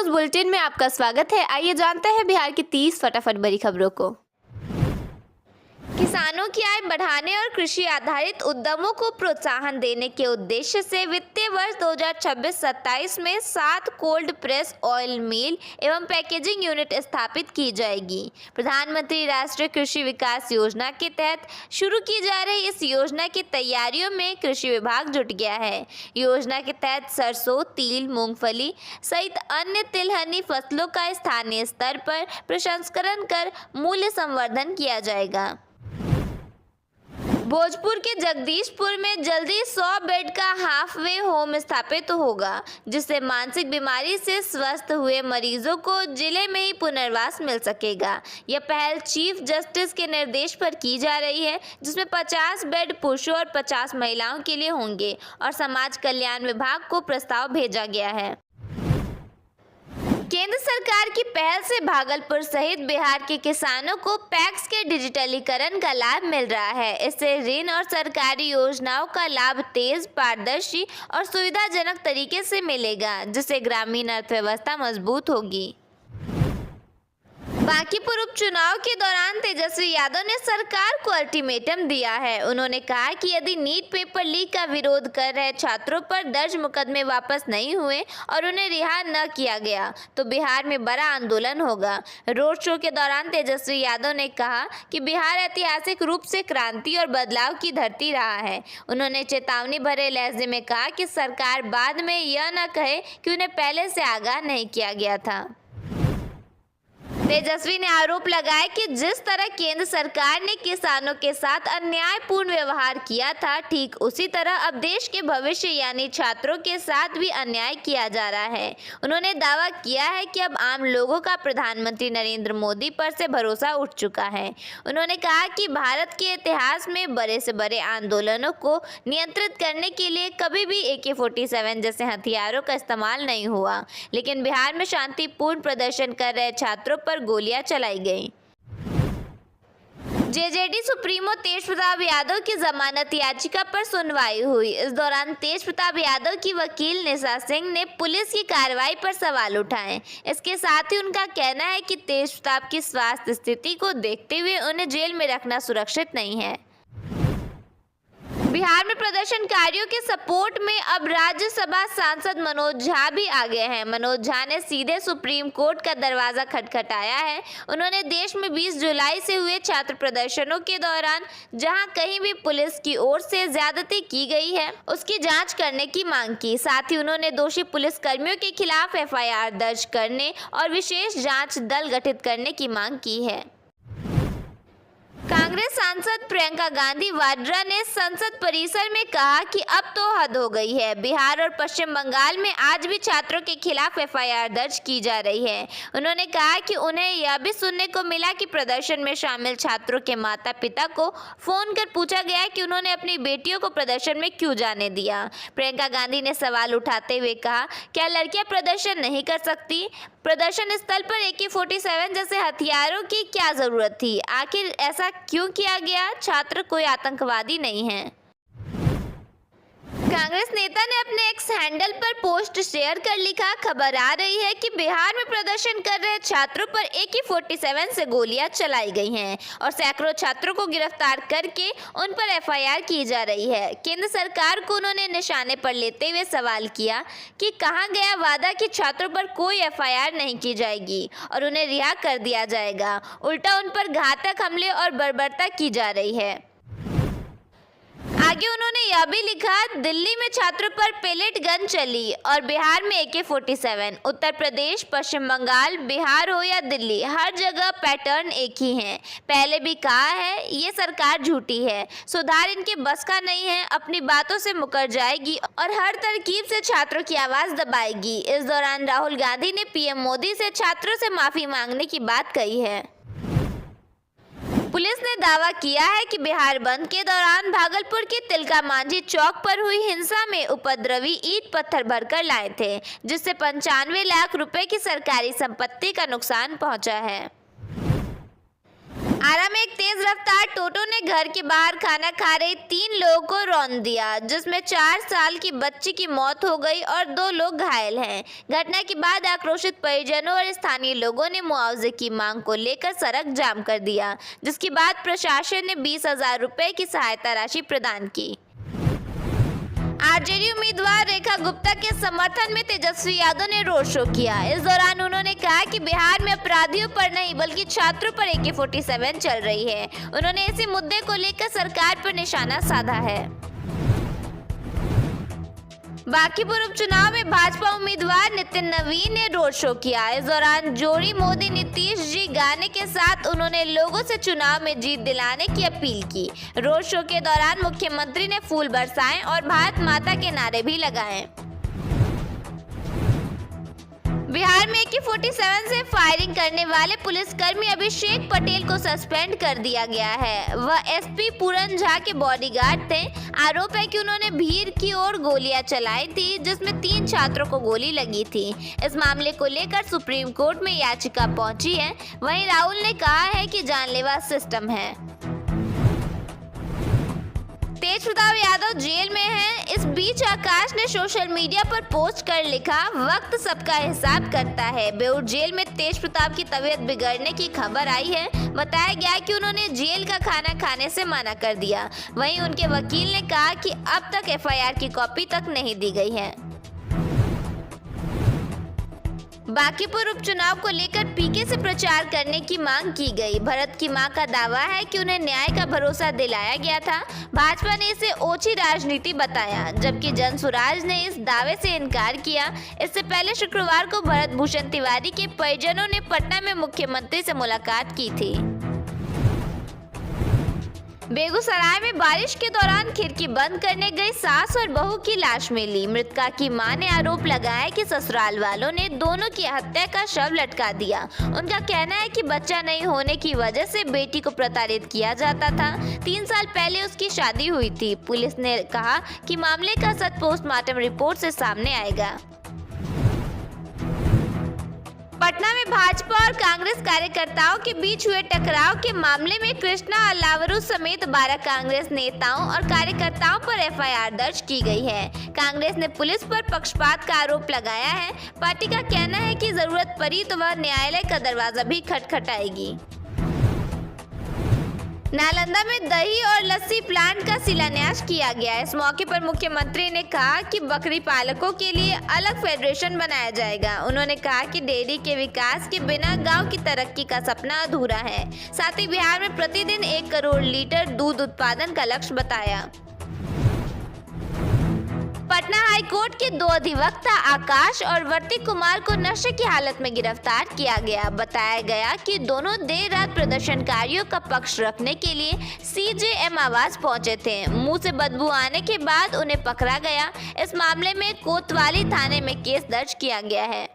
News bulletin में आपका स्वागत है। आइए जानते हैं बिहार की 30 फटाफट बड़ी खबरों को। किसानों की आय बढ़ाने और कृषि आधारित उद्यमों को प्रोत्साहन देने के उद्देश्य से वित्तीय वर्ष 2026-27 में 7 कोल्ड प्रेस ऑयल मिल एवं पैकेजिंग यूनिट स्थापित की जाएगी। प्रधानमंत्री राष्ट्रीय कृषि विकास योजना के तहत शुरू की जा रही इस योजना की तैयारियों में कृषि विभाग जुट गया है। योजना के तहत सरसों, तिल, मूंगफली सहित अन्य तिलहनी फसलों का स्थानीय स्तर पर प्रसंस्करण कर मूल्य संवर्धन किया जाएगा। भोजपुर के जगदीशपुर में जल्दी 100 बेड का हाफवे होम स्थापित होगा, जिससे मानसिक बीमारी से स्वस्थ हुए मरीजों को जिले में ही पुनर्वास मिल सकेगा। यह पहल चीफ जस्टिस के निर्देश पर की जा रही है, जिसमें 50 बेड पुरुषों और 50 महिलाओं के लिए होंगे और समाज कल्याण विभाग को प्रस्ताव भेजा गया है। केंद्र सरकार की पहल से भागलपुर सहित बिहार के किसानों को पैक्स के डिजिटलीकरण का लाभ मिल रहा है। इससे ऋण और सरकारी योजनाओं का लाभ तेज, पारदर्शी और सुविधाजनक तरीके से मिलेगा, जिससे ग्रामीण अर्थव्यवस्था मजबूत होगी। बांकीपुर उपचुनाव के दौरान तेजस्वी यादव ने सरकार को अल्टीमेटम दिया है। उन्होंने कहा कि यदि नीट पेपर लीक का विरोध कर रहे छात्रों पर दर्ज मुकदमे वापस नहीं हुए और उन्हें रिहा न किया गया तो बिहार में बड़ा आंदोलन होगा। रोड शो के दौरान तेजस्वी यादव ने कहा कि बिहार ऐतिहासिक रूप से क्रांति और बदलाव की धरती रहा है। उन्होंने चेतावनी भरे लहजे में कहा कि सरकार बाद में यह न कहे कि उन्हें पहले से आगाह नहीं किया गया था। तेजस्वी ने आरोप लगाया कि जिस तरह केंद्र सरकार ने किसानों के साथ अन्यायपूर्ण व्यवहार किया था, ठीक उसी तरह अब देश के भविष्य यानी छात्रों के साथ भी अन्याय किया जा रहा है। उन्होंने दावा किया है कि अब आम लोगों का प्रधानमंत्री नरेंद्र मोदी पर से भरोसा उठ चुका है। उन्होंने कहा कि भारत के इतिहास में बड़े से बड़े आंदोलनों को नियंत्रित करने के लिए कभी भी AK-47 जैसे हथियारों का इस्तेमाल नहीं हुआ, लेकिन बिहार में शांतिपूर्ण प्रदर्शन कर रहे छात्रों पर गोलियां चलाई गईं। जेजेडी सुप्रीमो तेज प्रताप यादव की जमानत याचिका पर सुनवाई हुई। इस दौरान तेज प्रताप यादव की वकील निशा सिंह ने पुलिस की कार्रवाई पर सवाल उठाए। इसके साथ ही उनका कहना है कि तेज प्रताप की स्वास्थ्य स्थिति को देखते हुए उन्हें जेल में रखना सुरक्षित नहीं है। बिहार में प्रदर्शनकारियों के सपोर्ट में अब राज्यसभा सांसद मनोज झा भी आ गए हैं। मनोज झा ने सीधे सुप्रीम कोर्ट का दरवाजा खटखटाया है। उन्होंने देश में 20 जुलाई से हुए छात्र प्रदर्शनों के दौरान जहां कहीं भी पुलिस की ओर से ज्यादती की गई है, उसकी जांच करने की मांग की। साथ ही उन्होंने दोषी पुलिसकर्मियों के खिलाफ FIR दर्ज करने और विशेष जाँच दल गठित करने की मांग की है। कांग्रेस सांसद प्रियंका गांधी वाड्रा ने संसद परिसर में कहा कि अब तो हद हो गई है। बिहार और पश्चिम बंगाल में आज भी छात्रों के खिलाफ FIR दर्ज की जा रही है। उन्होंने कहा कि उन्हें यह भी सुनने को मिला कि प्रदर्शन में शामिल छात्रों के माता पिता को फोन कर पूछा गया कि उन्होंने अपनी बेटियों को प्रदर्शन में क्यों जाने दिया। प्रियंका गांधी ने सवाल उठाते हुए कहा, क्या लड़कियां प्रदर्शन नहीं कर सकती? प्रदर्शन स्थल पर AK-47 जैसे हथियारों की क्या जरूरत थी? आखिर ऐसा क्यों किया गया? छात्र कोई आतंकवादी नहीं है। कांग्रेस नेता ने अपने एक्स हैंडल पर पोस्ट शेयर कर लिखा, खबर आ रही है कि बिहार में प्रदर्शन कर रहे छात्रों पर AK-47 से गोलियां चलाई गई हैं और सैकड़ों छात्रों को गिरफ्तार करके उन पर FIR की जा रही है। केंद्र सरकार को उन्होंने निशाने पर लेते हुए सवाल किया कि कहां गया वादा कि छात्रों पर कोई FIR नहीं की जाएगी और उन्हें रिहा कर दिया जाएगा। उल्टा उन पर घातक हमले और बर्बरता की जा रही है। आगे उन्होंने यह भी लिखा, दिल्ली में छात्रों पर पेलेट गन चली और बिहार में AK-47। उत्तर प्रदेश, पश्चिम बंगाल, बिहार हो या दिल्ली, हर जगह पैटर्न एक ही है। पहले भी कहा है, ये सरकार झूठी है, सुधार इनके बस का नहीं है, अपनी बातों से मुकर जाएगी और हर तरकीब से छात्रों की आवाज दबाएगी। इस दौरान राहुल गांधी ने PM मोदी से छात्रों से माफी मांगने की बात कही है। पुलिस ने दावा किया है कि बिहार बंद के दौरान भागलपुर के तिलका मांझी चौक पर हुई हिंसा में उपद्रवी ईंट पत्थर भरकर लाए थे, जिससे 95 लाख रुपए की सरकारी संपत्ति का नुकसान पहुंचा है। आरा में एक तेज रफ्तार टोटो ने घर के बाहर खाना खा रहे 3 लोगों को रौंद दिया, जिसमें 4 साल की बच्ची की मौत हो गई और 2 लोग घायल हैं। घटना के बाद आक्रोशित परिजनों और स्थानीय लोगों ने मुआवजे की मांग को लेकर सड़क जाम कर दिया, जिसके बाद प्रशासन ने 20,000 रुपए की सहायता राशि प्रदान की। आरजेडी उम्मीदवार रेखा गुप्ता के समर्थन में तेजस्वी यादव ने रोड शो किया। इस दौरान उन्होंने कहा कि बिहार में अपराधियों पर नहीं बल्कि छात्रों पर AK-47 चल रही है। उन्होंने इसी मुद्दे को लेकर सरकार पर निशाना साधा है। बांकीपुर उपचुनाव में भाजपा उम्मीदवार नितिन नवीन ने रोड शो किया। इस दौरान जोड़ी मोदी नीतीश जी गाने के साथ उन्होंने लोगों से चुनाव में जीत दिलाने की अपील की। रोड शो के दौरान मुख्यमंत्री ने फूल बरसाए और भारत माता के नारे भी लगाए। बिहार में AK-47 से फायरिंग करने वाले पुलिसकर्मी अभिषेक पटेल को सस्पेंड कर दिया गया है। वह SP पूरन झा के बॉडीगार्ड थे। आरोप है कि उन्होंने भीड़ की ओर गोलियां चलाई थी, जिसमें 3 छात्रों को गोली लगी थी। इस मामले को लेकर सुप्रीम कोर्ट में याचिका पहुंची है। वहीं राहुल ने कहा है कि जानलेवा सिस्टम है। तेजप्रताप यादव जेल में हैं। इस बीच आकाश ने सोशल मीडिया पर पोस्ट कर लिखा, वक्त सबका हिसाब करता है। बेऊर जेल में तेजप्रताप की तबीयत बिगड़ने की खबर आई है। बताया गया कि उन्होंने जेल का खाना खाने से मना कर दिया। वहीं उनके वकील ने कहा कि अब तक FIR की कॉपी तक नहीं दी गई है। बांकीपुर उपचुनाव को लेकर PK से प्रचार करने की मांग की गई। भरत की मां का दावा है कि उन्हें न्याय का भरोसा दिलाया गया था। भाजपा ने इसे ओछी राजनीति बताया, जबकि जनसुराज ने इस दावे से इनकार किया। इससे पहले शुक्रवार को भरत भूषण तिवारी के परिजनों ने पटना में मुख्यमंत्री से मुलाकात की थी। बेगूसराय में बारिश के दौरान खिड़की बंद करने गई सास और बहू की लाश मिली। मृतका की मां ने आरोप लगाया कि ससुराल वालों ने दोनों की हत्या का शव लटका दिया। उनका कहना है कि बच्चा नहीं होने की वजह से बेटी को प्रताड़ित किया जाता था। 3 साल पहले उसकी शादी हुई थी। पुलिस ने कहा कि मामले का सच पोस्टमार्टम रिपोर्ट से सामने आएगा। पटना में भाजपा और कांग्रेस कार्यकर्ताओं के बीच हुए टकराव के मामले में कृष्णा अल्लावरू समेत 12 कांग्रेस नेताओं और कार्यकर्ताओं पर FIR दर्ज की गई है। कांग्रेस ने पुलिस पर पक्षपात का आरोप लगाया है। पार्टी का कहना है कि जरूरत पड़ी तो वह न्यायालय का दरवाजा भी खटखटाएगी। नालंदा में दही और लस्सी प्लांट का शिलान्यास किया गया। इस मौके पर मुख्यमंत्री ने कहा कि बकरी पालकों के लिए अलग फेडरेशन बनाया जाएगा। उन्होंने कहा कि डेयरी के विकास के बिना गांव की तरक्की का सपना अधूरा है। साथ ही बिहार में प्रतिदिन 1 करोड़ लीटर दूध उत्पादन का लक्ष्य बताया। पटना हाईकोर्ट के 2 अधिवक्ता आकाश और वर्ती कुमार को नशे की हालत में गिरफ्तार किया गया। बताया गया कि दोनों देर रात प्रदर्शनकारियों का पक्ष रखने के लिए CJM आवास पहुंचे थे। मुंह से बदबू आने के बाद उन्हें पकड़ा गया। इस मामले में कोतवाली थाने में केस दर्ज किया गया है।